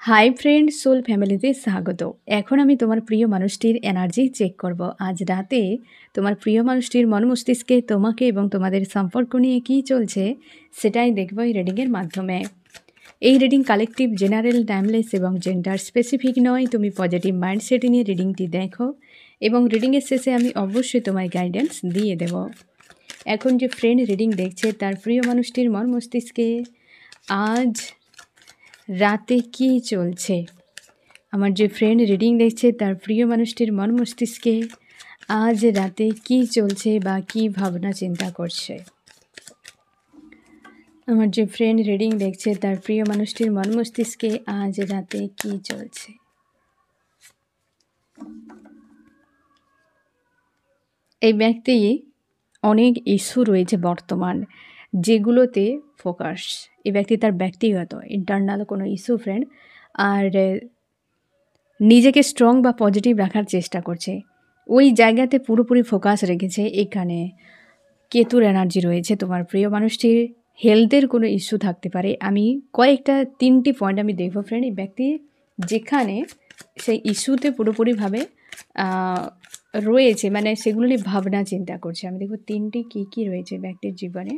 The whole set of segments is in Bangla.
হাই ফ্রেন্ড সোল ফ্যামিলিতে স্বাগত। এখন আমি তোমার প্রিয় মানুষটির এনার্জি চেক করব। আজ রাতে তোমার প্রিয় মানুষটির মন মস্তিষ্কে তোমাকে এবং তোমাদের সম্পর্ক নিয়ে কী চলছে সেটাই দেখব এই রিডিংয়ের মাধ্যমে। এই রিডিং কালেকটিভ, জেনারেল, টাইমলেস এবং জেন্ডার স্পেসিফিক নয়। তুমি পজিটিভ মাইন্ডসেট নিয়ে রিডিংটি দেখো এবং রিডিংয়ের শেষে আমি অবশ্যই তোমায় গাইডেন্স দিয়ে দেব। এখন যে ফ্রেন্ড রিডিং দেখছে তার প্রিয় মানুষটির মন মস্তিষ্কে আজ রাতে কী চলছে। আমার যে ফ্রেন্ড রিডিং দেখছে তার প্রিয় মানুষটির মন মস্তিষ্কে আজ রাতে কী চলছে বা কী ভাবনা চিন্তা করছে। আমার যে ফ্রেন্ড রিডিং দেখছে তার প্রিয় মানুষটির মন মস্তিষ্কে আজ রাতে কী চলছে। এই ব্যক্তি অনেক ইস্যু রয়েছে বর্তমান, যেগুলোতে ফোকাস। এই ব্যক্তি তার ব্যক্তিগত ইন্টারনাল কোনো ইস্যু ফ্রেন্ড, আর নিজেকে স্ট্রং বা পজিটিভ রাখার চেষ্টা করছে। ওই জায়গাতে পুরোপুরি ফোকাস রেখেছে। এখানে কেতুর এনার্জি রয়েছে। তোমার প্রিয় মানুষটির হেলথের কোনো ইস্যু থাকতে পারে। আমি কয়েকটা 3টি পয়েন্ট আমি দেখব ফ্রেন্ড। এই ব্যক্তি যেখানে সেই ইস্যুতে পুরোপুরিভাবে রয়েছে, মানে সেগুলো নিয়ে ভাবনা চিন্তা করছে। আমি দেখব 3টি কী কী রয়েছে ব্যক্তির জীবনে।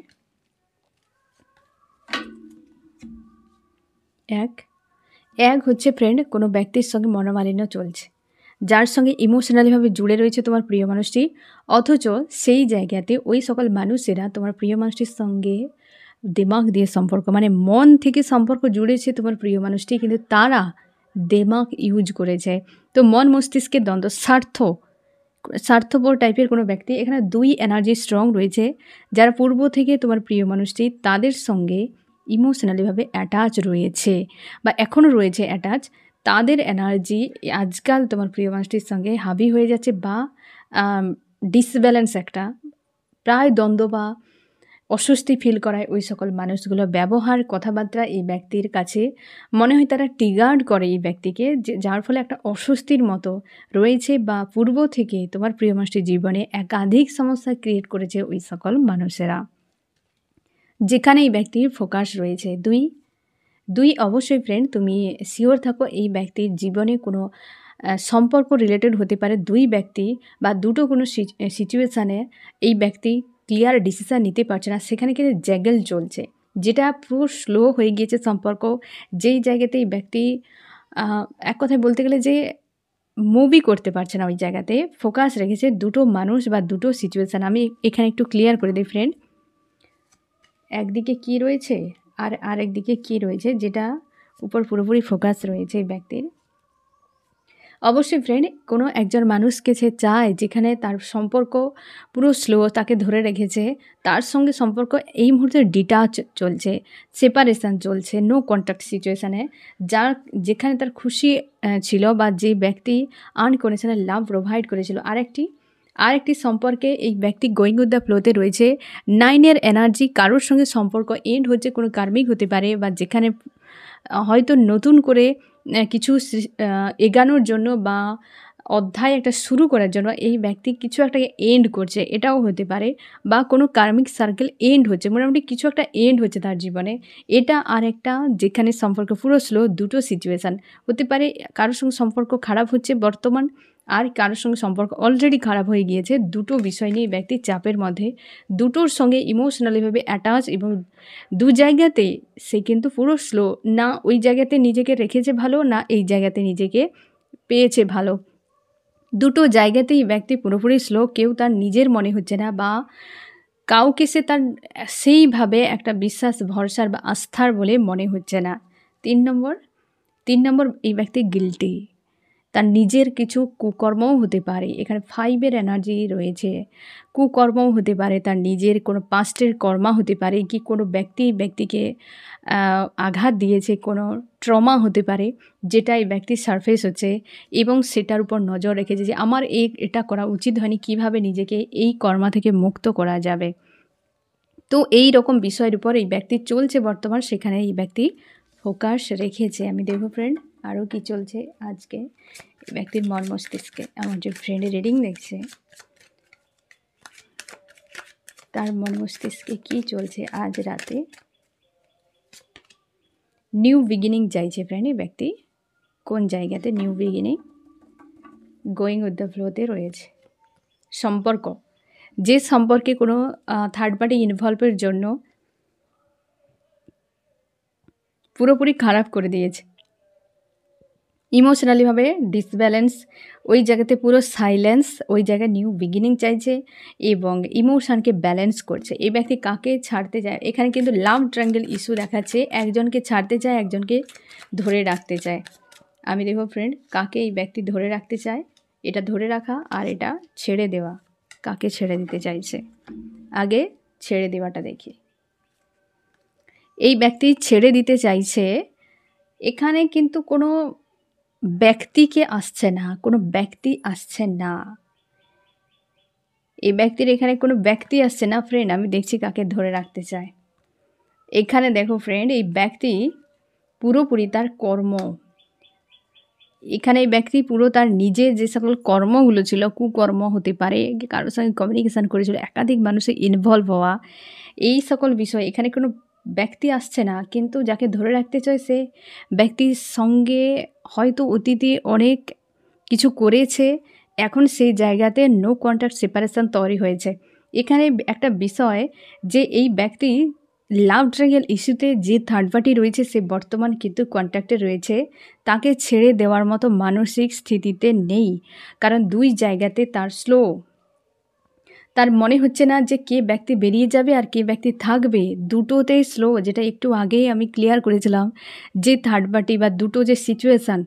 এক হচ্ছে ফ্রেন্ড, কোনো ব্যক্তির সঙ্গে মনোমালিন্য চলছে, যার সঙ্গে ইমোশনালিভাবে জুড়ে রয়েছে তোমার প্রিয় মানুষটি, অথচ সেই জায়গাতে ওই সকল মানুষেরা তোমার প্রিয় মানুষটির সঙ্গে দিমাগ দিয়ে সম্পর্ক, মানে মন থেকে সম্পর্ক জুড়েছে তোমার প্রিয় মানুষটি, কিন্তু তারা দিমাগ ইউজ করেছে। তো মন মস্তিষ্কের দ্বন্দ্ব, স্বার্থপর টাইপের কোনো ব্যক্তি। এখানে 2 এনার্জি স্ট্রং রয়েছে, যারা পূর্ব থেকে তোমার প্রিয় মানুষটি তাদের সঙ্গে ইমোশনালিভাবে অ্যাটাচ রয়েছে বা এখনও রয়েছে অ্যাটাচ। তাদের এনার্জি আজকাল তোমার প্রিয় মানুষটির সঙ্গে হাবি হয়ে যাচ্ছে বা ডিসব্যালেন্স, একটা প্রায় দ্বন্দ্ব বা অস্বস্তি ফিল করায় ওই সকল মানুষগুলো। ব্যবহার, কথাবার্তা এই ব্যক্তির কাছে মনে হয় তারা ট্রিগার্ড করে এই ব্যক্তিকে, যার ফলে একটা অস্বস্তির মতো রয়েছে বা পূর্ব থেকে তোমার প্রিয় মানুষটির জীবনে একাধিক সমস্যা ক্রিয়েট করেছে ওই সকল মানুষেরা, যেখানে এই ব্যক্তির ফোকাস রয়েছে। দুই অবশ্যই ফ্রেন্ড তুমি শিওর থাকো এই ব্যক্তির জীবনে কোনো সম্পর্ক রিলেটেড হতে পারে। 2 ব্যক্তি বা দুটো কোনো সিচুয়েশানে এই ব্যক্তি ক্লিয়ার ডিসিশান নিতে পারছে না, সেখানে কিন্তু জ্যাগেল চলছে, যেটা পুরো স্লো হয়ে গিয়েছে সম্পর্ক। যেই জায়গাতে এই ব্যক্তি এক কথায় বলতে গেলে যে মুভই করতে পারছে না, ওই জায়গাতে ফোকাস রেখেছে দুটো মানুষ বা দুটো সিচুয়েশান। আমি এখানে একটু ক্লিয়ার করে দিই ফ্রেন্ড। একদিকে কি রয়েছে আর আরেকদিকে কি রয়েছে, যেটা উপর পুরোপুরি ফোকাস রয়েছে এই ব্যক্তির। অবশ্যই ফ্রেন্ড, কোনো একজন মানুষকে সে চায় যেখানে তার সম্পর্ক পুরো স্লো, তাকে ধরে রেখেছে, তার সঙ্গে সম্পর্ক এই মুহূর্তে ডিটাচ চলছে, সেপারেশান চলছে, নো কন্ট্যাক্ট সিচুয়েশানে, যেখানে তার খুশি ছিল বা যে ব্যক্তি আনকন্ডিশনাল লাভ প্রোভাইড করেছিল। আরেকটি সম্পর্কে এই ব্যক্তি গোয়িং উইথ দ্য ফ্লোতে রয়েছে। 9-এর এনার্জি, কারোর সঙ্গে সম্পর্ক এন্ড হচ্ছে, কোনো কার্মিক হতে পারে বা যেখানে হয়তো নতুন করে কিছু এগানোর জন্য বা অধ্যায় একটা শুরু করার জন্য এই ব্যক্তি কিছু একটা এন্ড করছে, এটাও হতে পারে। বা কোনো কার্মিক সার্কেল এন্ড হচ্ছে, মোটামুটি কিছু একটা এন্ড হচ্ছে তার জীবনে। এটা আর একটা যেখানে সম্পর্ক পুরো স্লো, দুটো সিচুয়েশান হতে পারে। কারোর সঙ্গে সম্পর্ক খারাপ হচ্ছে বর্তমান, আর কারোর সঙ্গে সম্পর্ক অলরেডি খারাপ হয়ে গিয়েছে। দুটো বিষয় নিয়ে ব্যক্তি চাপের মধ্যে, দুটোর সঙ্গে ইমোশনালিভাবে অ্যাটাচ, এবং দু জায়গাতেই সে কিন্তু পুরো স্লো, না ওই জায়গাতে নিজেকে রেখেছে ভালো, না এই জায়গাতে নিজেকে পেয়েছে ভালো। দুটো জায়গাতেই ব্যক্তি পুরোপুরি স্লো। কেউ তার নিজের মনে হচ্ছে না বা কাউকে সে তার সেইভাবে একটা বিশ্বাস, ভরসার বা আস্থার বলে মনে হচ্ছে না। 3 নম্বর এই ব্যক্তি গিল্টি, তার নিজের কিছু কুকর্মও হতে পারে। এখানে 5-এর এনার্জি রয়েছে। কুকর্মও হতে পারে, তার নিজের কোনো পাস্টের কর্মা হতে পারে, কি কোনো ব্যক্তিকে আঘাত দিয়েছে, কোনো ট্রমা হতে পারে, যেটা এই ব্যক্তির সারফেস হচ্ছে এবং সেটার উপর নজর রেখেছে যে আমার এটা করা উচিত হয়নি, কিভাবে নিজেকে এই কর্মা থেকে মুক্ত করা যাবে। তো এই রকম বিষয়ের উপর এই ব্যক্তি চলছে বর্তমান, সেখানে এই ব্যক্তি ফোকাস রেখেছে। আমি দেখব ফ্রেন্ড আরও কি চলছে আজকে ব্যক্তির মন মস্তিষ্কে। আমার যে ফ্রেন্ডের রিডিং দেখছে তার মন মস্তিষ্কে কী চলছে আজ রাতে। নিউ বিগিনিং চাইছে ফ্রেন্ড এই ব্যক্তি, কোন জায়গাতে new beginning going with the ফ্লোতে রয়েছে। সম্পর্ক, যে সম্পর্কে কোনো থার্ড পার্টি ইনভলভের জন্য পুরোপুরি খারাপ করে দিয়েছে, ইমোশনালিভাবে ডিসব্যালেন্স, ওই জায়গাতে পুরো সাইলেন্স, ওই জায়গায় নিউ বিগিনিং চাইছে এবং ইমোশনকে ব্যালেন্স করছে। এই ব্যক্তি কাকে ছাড়তে চায়, এখানে কিন্তু লাভ ট্রায়াঙ্গেল ইস্যু দেখাচ্ছে, একজনকে ছাড়তে চায়, একজনকে ধরে রাখতে চায়। আমি দেখব ফ্রেন্ড, কাকে এই ব্যক্তি ধরে রাখতে চায়, এটা ধরে রাখা আর এটা ছেড়ে দেওয়া, কাকে ছেড়ে দিতে চাইছে। আগে ছেড়ে দেওয়াটা দেখি। এই ব্যক্তি ছেড়ে দিতে চাইছে, এখানে কিন্তু কোনো ব্যক্তিকে আসছে না, কোনো ব্যক্তি আসছে না, এই ব্যক্তির এখানে কোনো ব্যক্তি আসছে না ফ্রেন্ড। আমি দেখছি কাকে ধরে রাখতে চায়। এখানে দেখো ফ্রেন্ড, এই ব্যক্তি পুরোপুরি তার কর্ম, এখানে এই ব্যক্তি পুরো তার নিজের যে সকল কর্মগুলো ছিল, কুকর্ম হতে পারে, কারোর সঙ্গে কমিউনিকেশান করেছিল, একাধিক মানুষের ইনভলভ হওয়া, এই সকল বিষয়, এখানে কোনো ব্যক্তি আসছে না, কিন্তু যাকে ধরে রাখতে চায় সে ব্যক্তির সঙ্গে হয়তো অতীতে অনেক কিছু করেছে, এখন সেই জায়গাতে নো কন্ট্যাক্ট সেপারেশন তৈরি হয়েছে। এখানে একটা বিষয় যে এই ব্যক্তি লাভ ট্রায়াঙ্গেল ইস্যুতে যে থার্ড পার্টি রয়েছে সে বর্তমান কিন্তু কন্ট্যাক্টে রয়েছে, তাকে ছেড়ে দেওয়ার মতো মানসিক স্থিতিতে নেই, কারণ দুই জায়গাতে তার স্লো, তার মনে হচ্ছে না যে কে ব্যক্তি বেরিয়ে যাবে আর কে ব্যক্তি থাকবে, দুটোতেই স্লো। যেটা একটু আগেই আমি ক্লিয়ার করেছিলাম যে থার্ড পার্টি বা দুটো যে সিচুয়েশান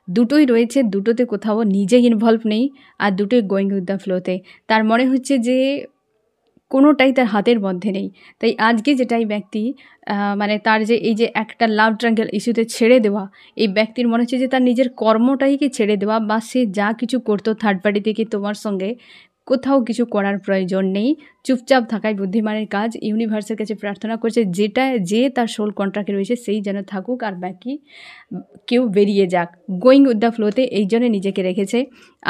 দুটোই রয়েছে, দুটোতে কোথাও নিজে ইনভলভ নেই আর দুটোই গোয়িং উইথ দ্য ফ্লোতে। তার মনে হচ্ছে যে কোনোটাই তার হাতের মধ্যে নেই। তাই আজকে যেটাই ব্যক্তি মানে তার যে এই যে একটা লাভ ট্রায়াঙ্গেল ইস্যুতে ছেড়ে দেওয়া, এই ব্যক্তির মনে হচ্ছে যে তার নিজের কর্মটাইকে ছেড়ে দেওয়া, বা সে যা কিছু করতো থার্ড পার্টি থেকে তোমার সঙ্গে কোথাও কিছু করার প্রয়োজন নেই, চুপচাপ থাকাই বুদ্ধিমানের কাজ। ইউনিভার্সের কাছে প্রার্থনা করছে যে তার সোল কন্ট্রাক্টে রয়েছে সেই যেন থাকুক আর বাকি কেউ বেরিয়ে যাক, গোয়িং উইথ দ্য ফ্লোতে এই জন্য নিজেকে রেখেছে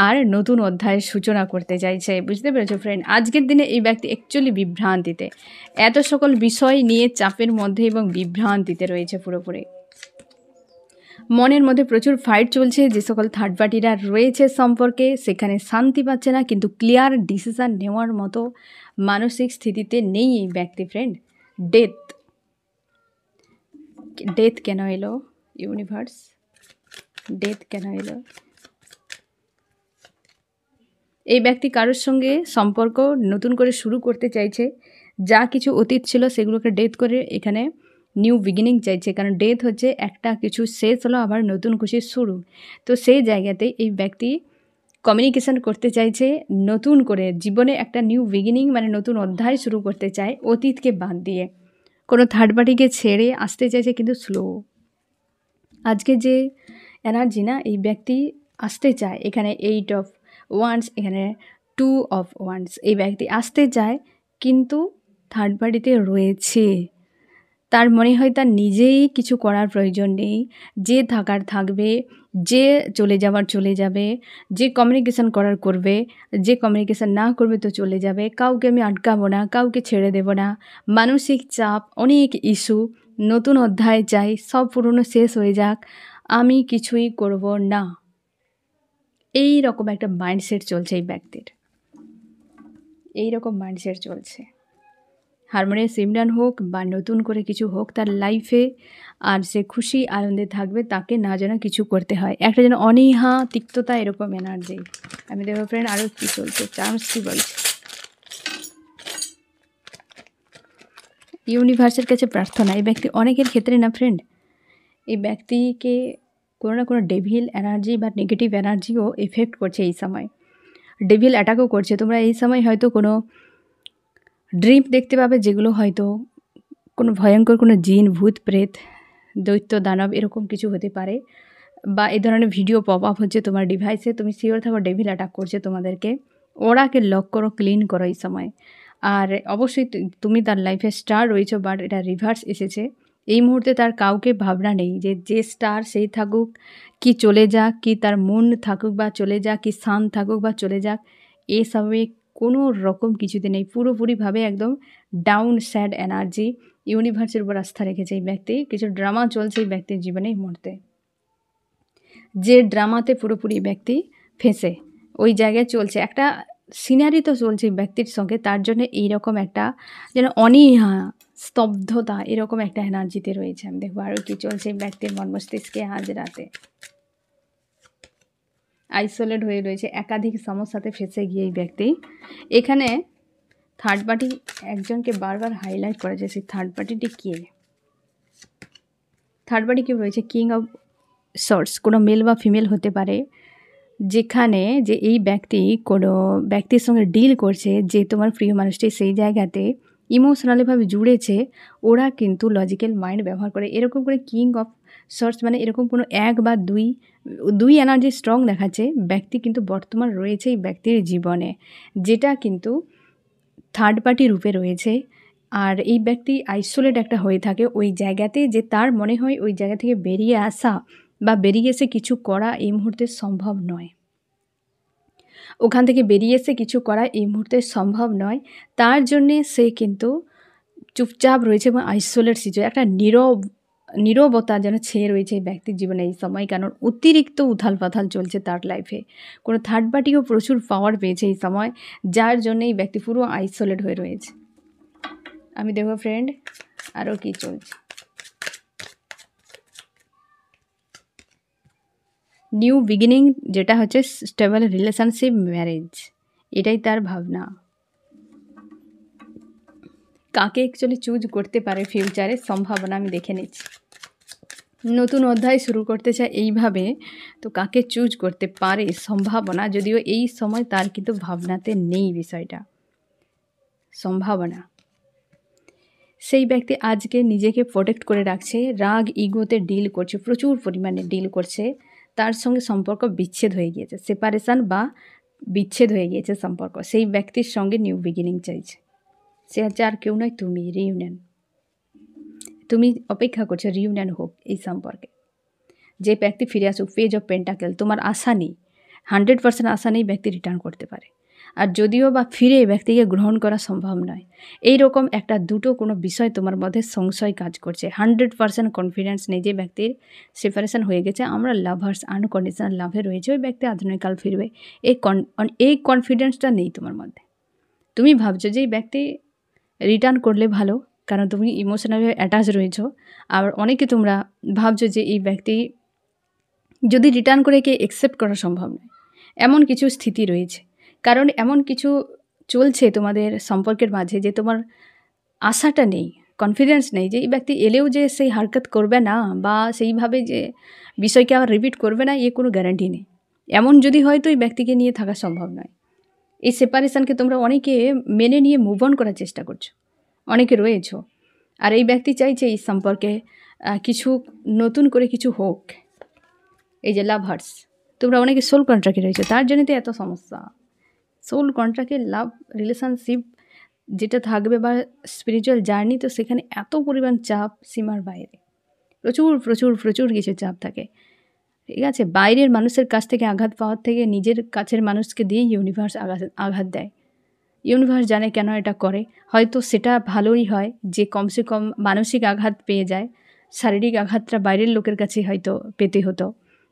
আর নতুন অধ্যায়ের সূচনা করতে চাইছে। বুঝতে পেরেছো ফ্রেন্ড, আজকের দিনে এই ব্যক্তি অ্যাকচুয়ালি বিভ্রান্তিতে, এত সকল বিষয় নিয়ে চাপের মধ্যে এবং বিভ্রান্তিতে রয়েছে পুরোপুরি। মনের মধ্যে প্রচুর ফাইট চলছে, যে সকল থার্ড পার্টিরা রয়েছে সম্পর্কে সেখানে শান্তি পাচ্ছে না, কিন্তু ক্লিয়ার ডিসিশান নেওয়ার মতো মানসিক স্থিতিতে নেই এই ব্যক্তি ফ্রেন্ড। ডেথ কেন এলো ইউনিভার্স, ডেথ কেন এলো? এই ব্যক্তি কারোর সঙ্গে সম্পর্ক নতুন করে শুরু করতে চাইছে, যা কিছু অতীত ছিল সেগুলোকে ডেথ করে এখানে নিউ বিগিনিং চাইছে, কারণ ডেথ হচ্ছে একটা কিছু শেষ হলো আবার নতুন কিছু শুরু। তো সেই জায়গাতে এই ব্যক্তি কমিউনিকেশান করতে চাইছে নতুন করে, জীবনে একটা নিউ বিগিনিং মানে নতুন অধ্যায় শুরু করতে চায় অতীতকে বাদ দিয়ে, কোনো থার্ড পার্টিকে ছেড়ে আসতে চাইছে কিন্তু স্লো। আজকে যে এনার্জি না, এই ব্যক্তি আসতে চায়, এখানে 8 অফ ওয়ান্স, এখানে 2 অফ ওয়ান্স, এই ব্যক্তি আসতে চায় কিন্তু থার্ড পার্টিতে রয়েছে, তার মনে হয় তার নিজেই কিছু করার প্রয়োজন নেই, যে থাকার থাকবে, যে চলে যাবার চলে যাবে, যে কমিউনিকেশান করার করবে, যে কমিউনিকেশান না করবে তো চলে যাবে, কাউকে আমি আটকাবো না, কাউকে ছেড়ে দেব না, মানসিক চাপ, অনেক ইস্যু, নতুন অধ্যায় চাই, সব পুরনো শেষ হয়ে যাক, আমি কিছুই করব না, এই রকম একটা মাইন্ডসেট চলছে এই ব্যক্তির, এই রকম মাইন্ডসেট চলছে। হারমোনিয়াস ইমরান হোক বা নতুন করে কিছু হোক তার লাইফে, আর সে খুশি আনন্দে থাকবে, তাকে না যেন কিছু করতে হয়, একটা যেন অনীহা তিক্ততা এরকম এনার্জি। আমি দেখো ফ্রেন্ড আরও কী চলছে, চান্স কী বলছে। ইউনিভার্সের কাছে প্রার্থনা, এই ব্যক্তি অনেকের ক্ষেত্রে না ফ্রেন্ড, এই ব্যক্তিকে কোনো না কোনো ডেভিল এনার্জি বা নেগেটিভ এনার্জিও এফেক্ট করছে এই সময়, ডেভিল অ্যাটাকও করছে। তোমরা এই সময় হয়তো কোনো ড্রিম দেখতে পাবে, যেগুলো হয়তো কোনো ভয়ঙ্কর কোনো জিন, ভূত, প্রেত, দৈত্য, দানব এরকম কিছু হতে পারে, বা এই ধরনের ভিডিও পপ আপ হচ্ছে তোমার ডিভাইসে, তুমি শিওর থাকো ডেভিল অ্যাটাক করছে তোমাদেরকে। ওরাকে লক করো, ক্লিন করো এই সময়। আর অবশ্যই তুমি তার লাইফে স্টার রয়েছো, বাট এটা রিভার্স এসেছে। এই মুহূর্তে তার কাউকে ভাবনা নেই যে স্টার সেই থাকুক কি চলে যাক, কি তার মন থাকুক বা চলে যাক, কি সান থাকুক বা চলে যাক, এসবে কোনো রকম কিছুতে নেই, পুরোপুরিভাবে একদম ডাউন স্যাড এনার্জি। ইউনিভার্সের উপর আস্থা রেখেছে এই ব্যক্তি, কিছু ড্রামা চলছে এই ব্যক্তির জীবনে এই মুহূর্তে। যে ড্রামাতে পুরোপুরি ব্যক্তি ফেঁসে ওই জায়গায় চলছে, একটা সিনারি তো চলছে ব্যক্তির সঙ্গে, তার জন্য এইরকম একটা যেন অনীহা, স্তব্ধতা, এরকম একটা এনার্জিতে রয়েছে। আমি দেখবো আরও কি চলছে ব্যক্তির মন মস্তিষ্কে আজ রাতে। আইসোলেট হয়ে রয়েছে, একাধিক সমস্যাতে ফেঁসে গিয়ে এই ব্যক্তি। এখানে থার্ড পার্টি একজনকে বারবার হাইলাইট করা যায়, সেই থার্ড পার্টিটি কে? থার্ড পার্টি কেউ রয়েছে কিং অফ সোর্স, কোনো মেল বা ফিমেল হতে পারে, যেখানে যে এই ব্যক্তি কোনো ব্যক্তির সঙ্গে ডিল করছে, যে তোমার প্রিয় মানুষটি সেই জায়গাতে ইমোশনালিভাবে জুড়েছে, ওরা কিন্তু লজিক্যাল মাইন্ড ব্যবহার করে। এরকম করে কিং অফ সোর্স মানে এরকম কোনো এক বা দুই এনার্জি স্ট্রং দেখাচ্ছে ব্যক্তি কিন্তু বর্তমান রয়েছে এই ব্যক্তির জীবনে, যেটা কিন্তু থার্ড পার্টি রূপে রয়েছে। আর এই ব্যক্তি আইসোলেট একটা হয়ে থাকে ওই জায়গাতে, যে তার মনে হয় ওই জায়গা থেকে বেরিয়ে আসা বা বেরিয়ে এসে কিছু করা এই মুহূর্তে সম্ভব নয়। ওখান থেকে বেরিয়ে এসে কিছু করা এই মুহূর্তে সম্ভব নয়, তার জন্যে সে কিন্তু চুপচাপ রয়েছে এবং আইসোলেট সিচুয়েশন, একটা নীরবতা যেন ছেয়ে রয়েছে এই ব্যক্তির জীবনে এই সময়, কারণ অতিরিক্ত উথাল পাথাল চলছে তার লাইফে। কোনো থার্ড পার্টিও প্রচুর পাওয়ার পেয়েছে এই সময়, যার জন্য এই ব্যক্তি পুরো আইসোলেট হয়ে রয়েছে। আমি দেখো ফ্রেন্ড আরও কি চলছে। নিউ বিগিনিং, যেটা হচ্ছে স্টেবল রিলেশনশিপ, ম্যারেজ, এটাই তার ভাবনা। কাকে অ্যাকচুয়ালি চুজ করতে পারে ফিউচারে সম্ভাবনা আমি দেখে নিচ্ছি। নতুন অধ্যায় শুরু করতে চায় এইভাবে, তো কাকে চুজ করতে পারে সম্ভাবনা, যদিও এই সময় তার কিন্তু ভাবনাতে নেই বিষয়টা, সম্ভাবনা। সেই ব্যক্তি আজকে নিজেকে প্রোটেক্ট করে রাখছে, রাগ ইগোতে ডিল করছে, প্রচুর পরিমাণে ডিল করছে, তার সঙ্গে সম্পর্ক বিচ্ছেদ হয়ে গিয়েছে, সেপারেশন বা বিচ্ছেদ হয়ে গিয়েছে সম্পর্ক। সেই ব্যক্তির সঙ্গে নিউ বিগিনিং চাইছে, সে হচ্ছে আর কেউ নয় তুমি। রিইউনিয়ন, তুমি অপেক্ষা করছো রিইউনিয়ন হোক এই সম্পর্কে, যে ব্যক্তি ফিরে আসুক। পেজ অফ পেন্টাকেল, তোমার আশা নেই, 100% আশা নেই ব্যক্তি রিটার্ন করতে পারে, আর যদিও বা ফিরে ব্যক্তিকে গ্রহণ করা সম্ভব নয়, এই রকম একটা দুটো কোনো বিষয় তোমার মধ্যে সংশয় কাজ করছে। 100% কনফিডেন্স নেই যে ব্যক্তির সেপারেশন হয়ে গেছে, আমরা লাভার্স, আনকন্ডিশনাল লাভে রয়েছে, ওই ব্যক্তি আধুনিককাল ফিরবে, এই কনফিডেন্সটা নেই তোমার মধ্যে। তুমি ভাবছো যে এই ব্যক্তি রিটার্ন করলে ভালো, কারণ তুমি ইমোশনালি অ্যাটাচ রয়েছো। আর অনেকে তোমরা ভাবছো যে এই ব্যক্তি যদি রিটার্ন করে কে অ্যাকসেপ্ট করা সম্ভব নয়, এমন কিছু স্থিতি রয়েছে, কারণ এমন কিছু চলছে তোমাদের সম্পর্কের মাঝে যে তোমার আশাটা নেই, কনফিডেন্স নেই যে এই ব্যক্তি এলেও যে সেই হারকত করবে না বা সেইভাবে যে বিষয়কে আবার রিপিট করবে না, এ কোনো গ্যারান্টি নেই। এমন যদি হয় তো এই ব্যক্তিকে নিয়ে থাকা সম্ভব নয়। এই সেপারেশনকে তোমরা অনেকে মেনে নিয়ে মুভ অন করার চেষ্টা করছো, অনেকে রয়েছো। আর এই ব্যক্তি চাইছে এই সম্পর্কে কিছু নতুন করে কিছু হোক। এই যে লাভার্স, তোমরা অনেকে সোল কন্ট্রাক্টে রয়েছে, তার জন্য তো এত সমস্যা। সোল কন্ট্রাক্টে লাভ রিলেশনশিপ যেটা থাকবে বা স্পিরিচুয়াল জার্নি, তো সেখানে এত পরিমাণ চাপ সীমার বাইরে, প্রচুর প্রচুর প্রচুর কিছু চাপ থাকে। ঠিক আছে, বাইরের মানুষের কাছ থেকে আঘাত পাওয়ার থেকে নিজের কাছের মানুষকে দিয়ে ইউনিভার্স আঘাত দেয়। ইউনিভার্স জানে কেন এটা করে, হয়তো সেটা ভালোই হয় যে কমসে কম মানসিক আঘাত পেয়ে যায়, শারীরিক আঘাতটা বাইরের লোকের কাছে হয়তো পেতে হতো,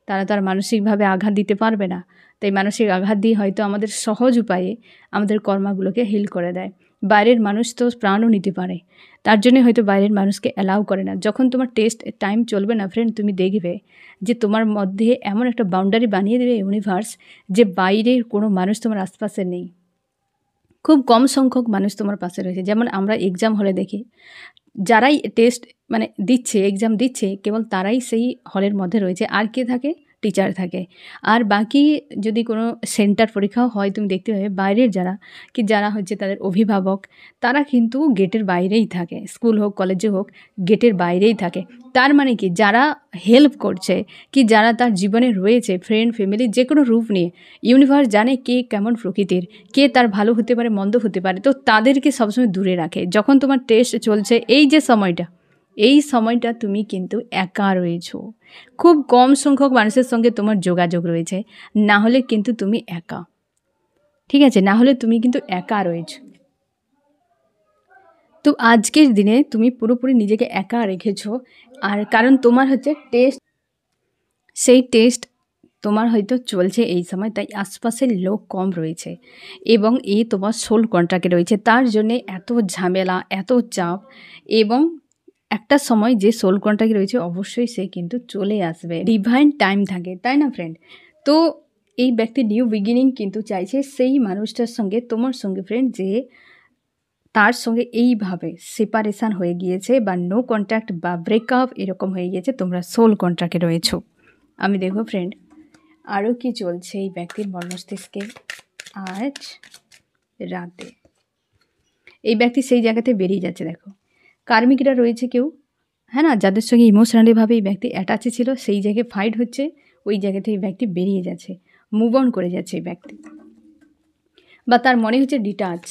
তারা তো আর মানসিকভাবে আঘাত দিতে পারবে না, তাই মানসিক আঘাত দিয়ে হয়তো আমাদের সহজ উপায়ে আমাদের কর্মাগুলোকে হিল করে দেয়। বাইরের মানুষ তো প্রাণও নিতে পারে, তার জন্য হয়তো বাইরের মানুষকে অ্যালাউ করে না। যখন তোমার টেস্ট টাইম চলবে না ফ্রেন্ড, তুমি দেখবে যে তোমার মধ্যে এমন একটা বাউন্ডারি বানিয়ে দেবে ইউনিভার্স, যে বাইরের কোনো মানুষ তোমার আশপাশে নেই, খুব কম সংখ্যক মানুষ তোমার পাশে রয়েছে। যেমন আমরা এক্সাম হলে দেখি, যারাই টেস্ট মানে দিচ্ছে, এক্সাম দিচ্ছে, কেবল তারাই সেই হলের মধ্যে রয়েছে, আর কে থাকে? টিচার থাকে। আর বাকি যদি কোনো সেন্টার পরীক্ষাও হয়, তুমি দেখতে পাবে বাইরের যারা হচ্ছে তাদের অভিভাবক, তারা কিন্তু গেটের বাইরেই থাকে, স্কুল হোক কলেজে হোক গেটের বাইরেই থাকে। তার মানে কি, যারা হেল্প করছে কি যারা তার জীবনে রয়েছে, ফ্রেন্ড ফ্যামিলি যে কোনো রূপ নিয়ে, ইউনিভার্স জানে কে কেমন প্রকৃতির, কে তার ভালো হতে পারে মন্দ হতে পারে, তো তাদেরকে সবসময় দূরে রাখে। যখন তোমার টেস্ট চলছে এই সময়টা তুমি কিন্তু একা রয়েছো, খুব কম সংখ্যক মানুষের সঙ্গে তোমার যোগাযোগ রয়েছে, না হলে কিন্তু তুমি একা। ঠিক আছে, না হলে তুমি কিন্তু একা রয়েছো। তো আজকের দিনে তুমি পুরোপুরি নিজেকে একা রেখেছো, আর কারণ তোমার হচ্ছে টেস্ট সেই টেস্ট তোমার হয়তো চলছে এই সময়, তাই আশপাশের লোক কম রয়েছে এবং তোমার সোল কন্ট্রাক্টে রয়েছে। তার জন্যে এত ঝামেলা, এত চাপ, এবং একটা সময় যে সোল কন্ট্রাক্টে রয়েছে অবশ্যই সে কিন্তু চলে আসবে। ডিভাইন টাইম থাকে, তাই না ফ্রেন্ড? তো এই ব্যক্তি নিউ বিগিনিং কিন্তু চাইছে সেই মানুষটার সঙ্গে, তোমার সঙ্গে ফ্রেন্ড, যে তার সঙ্গে এইভাবে সেপারেশান হয়ে গিয়েছে বা নো কন্ট্যাক্ট বা ব্রেকআপ এরকম হয়ে গিয়েছে, তোমরা সোল কন্ট্রাক্টে রয়েছো। আমি দেখো ফ্রেন্ড আরও কি চলছে এই ব্যক্তির মস্তিষ্কে আজ রাতে। এই ব্যক্তি সেই জায়গাতে বেরিয়ে যাচ্ছে। দেখো কার্মিকরা রয়েছে কেউ, হ্যাঁ না, যাদের সঙ্গে ইমোশনালিভাবে এই ব্যক্তি অ্যাটাচে ছিল, সেই জায়গায় ফাইট হচ্ছে, ওই জায়গা থেকে এই ব্যক্তি বেরিয়ে যাচ্ছে, মুভ অন করে যাচ্ছে এই ব্যক্তি, বা তার মনে হচ্ছে ডিটাচ।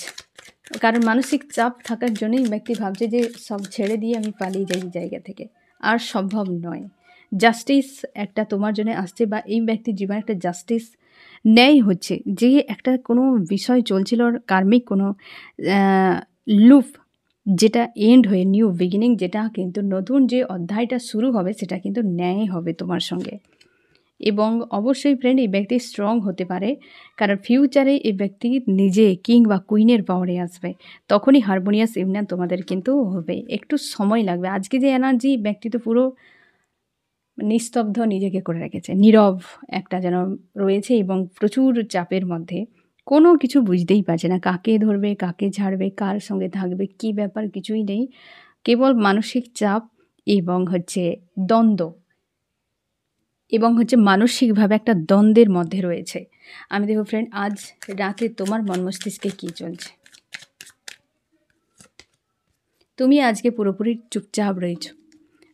কারণ মানসিক চাপ থাকার জন্যই ব্যক্তি ভাবছে যে সব ছেড়ে দিয়ে আমি পালিয়ে যাই এই জায়গা থেকে, আর সম্ভব নয়। জাস্টিস একটা তোমার জন্য আসছে, বা এই ব্যক্তির জীবনে একটা জাস্টিস ন্যায় হচ্ছে, যে একটা কোনো বিষয় চলছিল কার্মিক কোনো লুপ, যেটা এন্ড হয়ে নিউ বিগিনিং, যেটা কিন্তু নতুন যে অধ্যায়টা শুরু হবে সেটা কিন্তু ন্যায় হবে তোমার সঙ্গে। এবং অবশ্যই ফ্রেন্ড এই ব্যক্তি স্ট্রং হতে পারে, কারণ ফিউচারে এই ব্যক্তি নিজে কিং বা কুইনের পাওয়ারে আসবে, তখনই হারমোনিয়াস ইউনিয়ন তোমাদের কিন্তু হবে। একটু সময় লাগবে। আজকে যে এনার্জি, ব্যক্তি তো পুরো নিস্তব্ধ নিজেকে করে রেখেছে, নীরব একটা যেন রয়েছে এবং প্রচুর চাপের মধ্যে, কোনো কিছু বুঝতেই পারছে না, কাকে ধরবে, কাকে ছাড়বে, কার সঙ্গে থাকবে, কি ব্যাপার কিছুই নেই, কেবল মানসিক চাপ এবং দ্বন্দ্ব, এবং মানসিকভাবে একটা দ্বন্দ্বের মধ্যে রয়েছে। আমি দেখো ফ্রেন্ড আজ রাতে তোমার মন মস্তিষ্কে কী চলছে। তুমি আজকে পুরোপুরি চুপচাপ রয়েছ,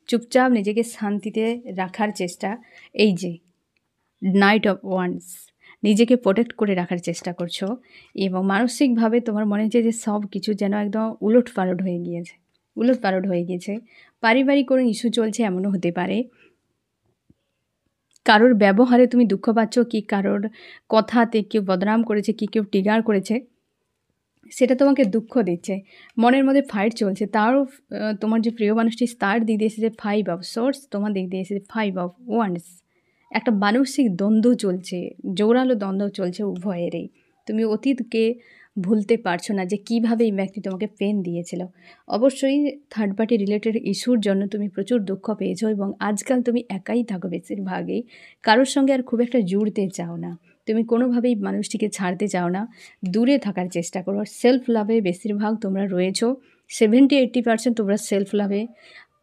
চুপচাপ নিজেকে শান্তিতে রাখার চেষ্টা, এই যে নাইট অফ ওয়ান্স, নিজেকে প্রোটেক্ট করে রাখার চেষ্টা করছো, এবং মানসিকভাবে তোমার মনে হচ্ছে যে সব কিছু যেন একদম উলটপালট হয়ে গিয়েছে, উলটপালট হয়ে গিয়েছে। পারিবারিক কোনো ইস্যু চলছে, এমনও হতে পারে। কারোর ব্যবহারে তুমি দুঃখ পাচ্ছ, কি কারোর কথাতে কেউ বদনাম করেছে, কি কেউ ট্রিগার করেছে, সেটা তোমাকে দুঃখ দিচ্ছে, মনের মধ্যে ফাইট চলছে। তারও তোমার যে প্রিয় মানুষটি, তার দিক দিয়ে এসেছে 5 অফ সোর্স, তোমার দিক দিয়ে এসেছে 5 অফ ওয়ান্স। একটা মানসিক দ্বন্দ্ব চলছে, জোরালো দ্বন্দ্ব চলছে উভয়েরই। তুমি অতীতকে ভুলতে পারছো না যে কীভাবে এই ব্যক্তি তোমাকে পেন দিয়েছিল। অবশ্যই থার্ড পার্টি রিলেটেড ইস্যুর জন্য তুমি প্রচুর দুঃখ পেয়েছো, এবং আজকাল তুমি একাই থাকো বেশিরভাগই, কারোর সঙ্গে আর খুব একটা জুড়তে চাও না, তুমি কোনোভাবেই মানুষটিকে ছাড়তে চাও না, দূরে থাকার চেষ্টা করো। সেলফ লাভে বেশিরভাগ তোমরা রয়েছো, 70-80% তোমরা সেলফ লাভে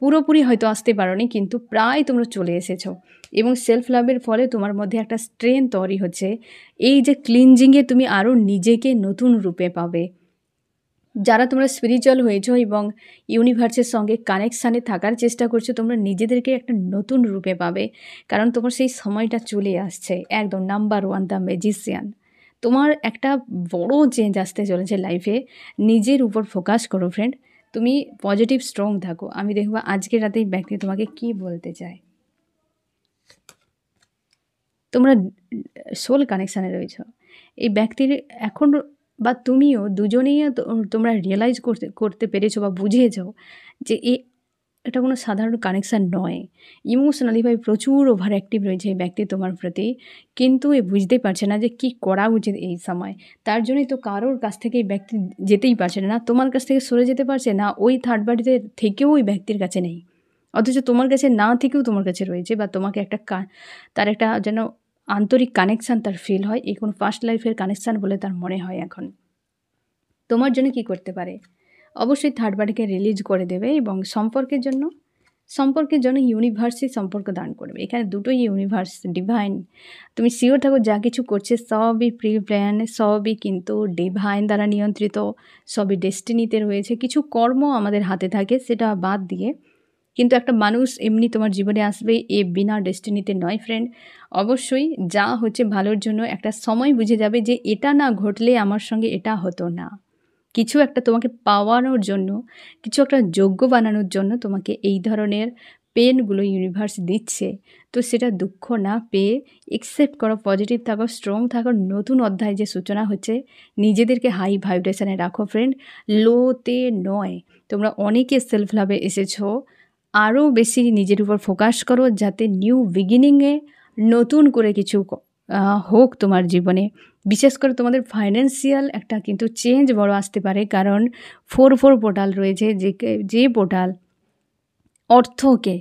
পুরোপুরি হয়তো আসতে পারোনি, কিন্তু প্রায় তোমরা চলে এসেছো। এবং সেলফ লাভের ফলে তোমার মধ্যে একটা স্ট্রেংথ তৈরি হচ্ছে, এই যে ক্লিনজিংয়ে তুমি আরও নিজেকে নতুন রূপে পাবে। যারা তোমরা স্পিরিচুয়াল হয়েছো এবং ইউনিভার্সের সঙ্গে কানেকশানে থাকার চেষ্টা করছো, তোমরা নিজেদেরকে একটা নতুন রূপে পাবে, কারণ তোমার সেই সময়টা চলে আসছে। একদম নাম্বার 1 দ্য ম্যাজিশিয়ান, তোমার একটা বড় চেঞ্জ আসতে চলেছে লাইফে। নিজের উপর ফোকাস করো ফ্রেন্ড, তুমি পজিটিভ স্ট্রং থাকো। আমি দেখবো আজকের রাতেই ব্যক্তি তোমাকে কি বলতে চায়। তোমরা সোল কানেকশানে রয়েছো, এই ব্যক্তির এখন, বা তুমিও দুজনেই তোমরা রিয়েলাইজ করতে পেরেছো বা বুঝেছো যে এটা কোনো সাধারণ কানেকশান নয়। ইমোশনালিভাবে প্রচুর ওভার অ্যাক্টিভ রয়েছে এই ব্যক্তি তোমার প্রতি, কিন্তু বুঝতে পারছে না যে কী করা উচিত এই সময়। তার জন্যই তো কারোর কাছ থেকে এই ব্যক্তি যেতেই পারছে না, তোমার কাছ থেকে সরে যেতে পারছে না, ওই থার্ড পার্টিতে থেকেও ওই ব্যক্তির কাছে নেই, অথচ তোমার কাছে না থেকেও তোমার কাছে রয়েছে, বা তোমাকে একটা তার একটা যেন আন্তরিক কানেকশান তার ফিল হয়, এই কোনো ফার্স্ট লাইফের কানেকশান বলে তার মনে হয়। এখন তোমার জন্য কি করতে পারে, অবশ্যই থার্ড পার্টিকে রিলিজ করে দেবে, এবং সম্পর্কের জন্য ইউনিভার্সই সম্পর্ক দান করবে। এখানে দুটোই ইউনিভার্স, ডিভাইন, তুমি শিওর থাকো যা কিছু করছে সবই প্রি প্ল্যান, সবই কিন্তু ডিভাইন দ্বারা নিয়ন্ত্রিত, সবই ডেস্টিনিতে রয়েছে। কিছু কর্ম আমাদের হাতে থাকে, সেটা বাদ দিয়ে কিন্তু একটা মানুষ এমনি তোমার জীবনে আসবে, বিনা ডেস্টিনিতে নয় ফ্রেন্ড। অবশ্যই যা হচ্ছে ভালোর জন্য, একটা সময় বুঝে যাবে যে এটা না ঘটলে আমার সঙ্গে এটা হতো না। কিছু একটা তোমাকে পাওয়ানোর জন্য, কিছু একটা যোগ্য বানানোর জন্য তোমাকে এই ধরনের পেনগুলো ইউনিভার্স দিচ্ছে। তো সেটা দুঃখ না পেয়ে একসেপ্ট করো, পজিটিভ থাকো, স্ট্রং থাকো। নতুন অধ্যায় যে সূচনা হচ্ছে, নিজেদেরকে হাই ভাইব্রেশনে রাখো ফ্রেন্ড, লোতে নয়। তোমরা অনেকে সেলফ লাভে এসেছো, আরও বেশি নিজের উপর ফোকাস করো, যাতে নিউ বিগিনিংয়ে নতুন করে কিছু হোক তোমার জীবনে। বিশেষ করে তোমাদের ফাইন্যান্সিয়াল একটা কিন্তু চেঞ্জ বড় আসতে পারে, কারণ 4-4 পোর্টাল রয়েছে, যে পোর্টাল অর্থকে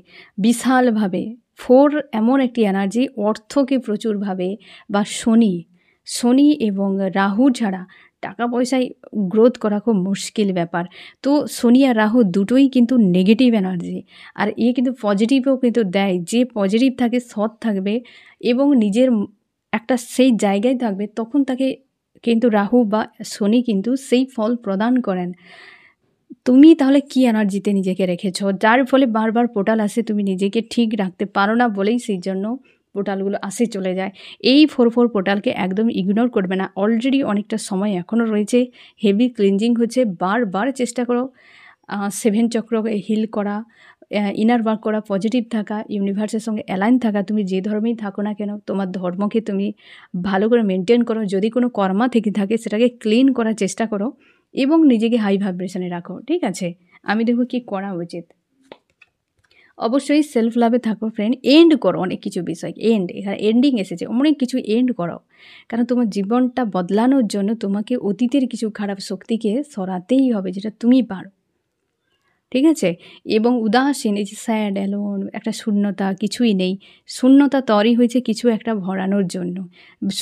বিশালভাবে, 4 এমন একটি এনার্জি অর্থকে প্রচুরভাবে, বা শনি এবং রাহু ছাড়া টাকা পয়সায় গ্রোথ করা খুব মুশকিল ব্যাপার। তো শনি আর রাহু দুটোই কিন্তু নেগেটিভ এনার্জি, আর কিন্তু পজিটিভও কিন্তু দেয়। যে পজিটিভ থাকে, সৎ থাকবে এবং নিজের একটা সেই জায়গায় থাকবে, তখন তাকে কিন্তু রাহু বা শনি কিন্তু সেই ফল প্রদান করেন। তুমি তাহলে কি এনার্জিতে নিজেকে রেখেছো, যার ফলে বারবার পোর্টাল আসে, তুমি নিজেকে ঠিক রাখতে পারো না বলেই সেই জন্য পোর্টালগুলো আসে চলে যায়। এই 4-4 পোর্টালকে একদম ইগনোর করবে না। অলরেডি অনেকটা সময় এখনও রয়েছে, হেভি ক্লিনজিং হচ্ছে। বারবার চেষ্টা করো 7 চক্রকে হিল করা, ইনার ওয়ার্ক করা, পজিটিভ থাকা, ইউনিভার্সের সঙ্গে অ্যালাইন থাকা। তুমি যে ধর্মেই থাকো না কেন, তোমার ধর্মকে তুমি ভালো করে মেনটেন করো। যদি কোনো কর্মা থেকে থাকে, সেটাকে ক্লিন করার চেষ্টা করো এবং নিজেকে হাই ভাইব্রেশনে রাখো, ঠিক আছে? আমি দেখব কি করা উচিত। অবশ্যই সেলফ লাভে থাকো ফ্রেন্ড। এন্ড করো অনেক কিছু বিষয়, এখানে এন্ডিং এসেছে, অনেক কিছু এন্ড করো। কারণ তোমার জীবনটা বদলানোর জন্য তোমাকে অতীতের কিছু খারাপ শক্তিকে সরাতেই হবে, যেটা তুমি পারো, ঠিক আছে? এবং উদাসীন, এই যে স্যাড, অ্যালোন, একটা শূন্যতা, কিছুই নেই। শূন্যতা তৈরি হয়েছে কিছু একটা ভরানোর জন্য।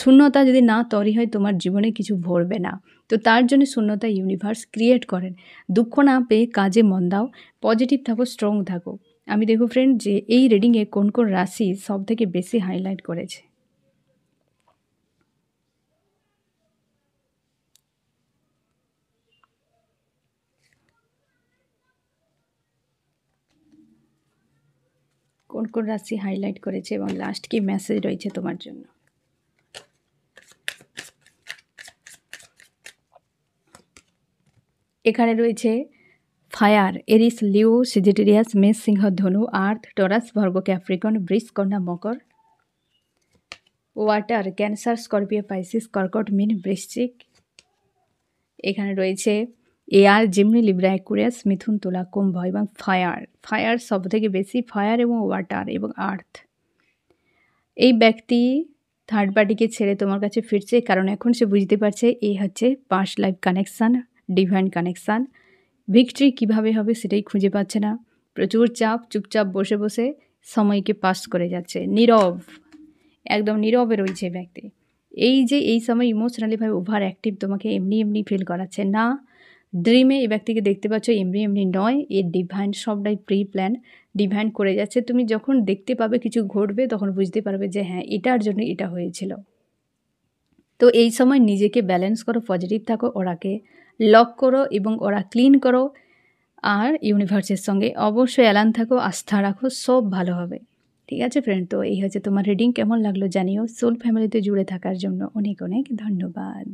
শূন্যতা যদি না তৈরি হয়, তোমার জীবনে কিছু ভরবে না। তো তার জন্য শূন্যতা ইউনিভার্স ক্রিয়েট করেন। দুঃখ না পেয়ে কাজে মন দাও, পজিটিভ থাকো, স্ট্রং থাকো। আমি দেখো ফ্রেন্ড যে এই রিডিংয়ে কোন কোন রাশি সব থেকে বেশি হাইলাইট করেছে। কোন কোন রাশি হাইলাইট করেছে এবং লাস্ট কি মেসেজ রয়েছে তোমার জন্য। এখানে রয়েছে ফায়ার, এরিস, লিও, সেজিটেরিয়াস, মেষ, সিংহ, ধনু, আর্থ, টরাস, ভার্গো, ক্যাপ্রিকন, বৃষ, কন্যা, মকর। ওয়াটার, ক্যান্সার, স্করপিও, পাইসিস, কর্কট, মীন, বৃশ্চিক। এখানে রয়েছে এয়ার, জিমনি, লিব্রা, অ্যাকুরিয়াস, মিথুন, তুলা, কুম্ভ এবং ফায়ার সব থেকে বেশি, ফায়ার এবং ওয়াটার এবং আর্থ। এই ব্যক্তি থার্ড পার্টিকে ছেড়ে তোমার কাছে ফিরছে, কারণ এখন সে বুঝতে পারছে এই হচ্ছে past life connection, divine connection. Victory কীভাবে হবে সেটাই খুঁজে পাচ্ছে না। প্রচুর চাপ, চুপচাপ বসে বসে সময়কে পাস করে যাচ্ছে। নীরব, একদম নীরবে রয়েছে ব্যক্তি। এই সময় ইমোশনালিভাবে ওভার অ্যাক্টিভ, তোমাকে এমনি ফিল করাচ্ছে না। ড্রিমে এই ব্যক্তিকে দেখতে পাচ্ছ, এমনি নয়, এ ডিভাইন, সবটাই প্রি প্ল্যান, ডিভাইন করে যাচ্ছে। তুমি যখন দেখতে পাবে কিছু ঘটবে, তখন বুঝতে পারবে যে হ্যাঁ, এটার জন্য এটা হয়েছিল। তো এই সময় নিজেকে ব্যালেন্স করো, পজিটিভ থাকো, ওরাকে লক করো এবং ওরা ক্লিন করো। আর ইউনিভার্সের সঙ্গে অবশ্যই অ্যালান থাকো, আস্থা রাখো, সব ভালো হবে, ঠিক আছে ফ্রেন্ড? তো এই হচ্ছে তোমার রিডিং। কেমন লাগলো জানিও। সোল ফ্যামিলিতে জুড়ে থাকার জন্য অনেক অনেক ধন্যবাদ।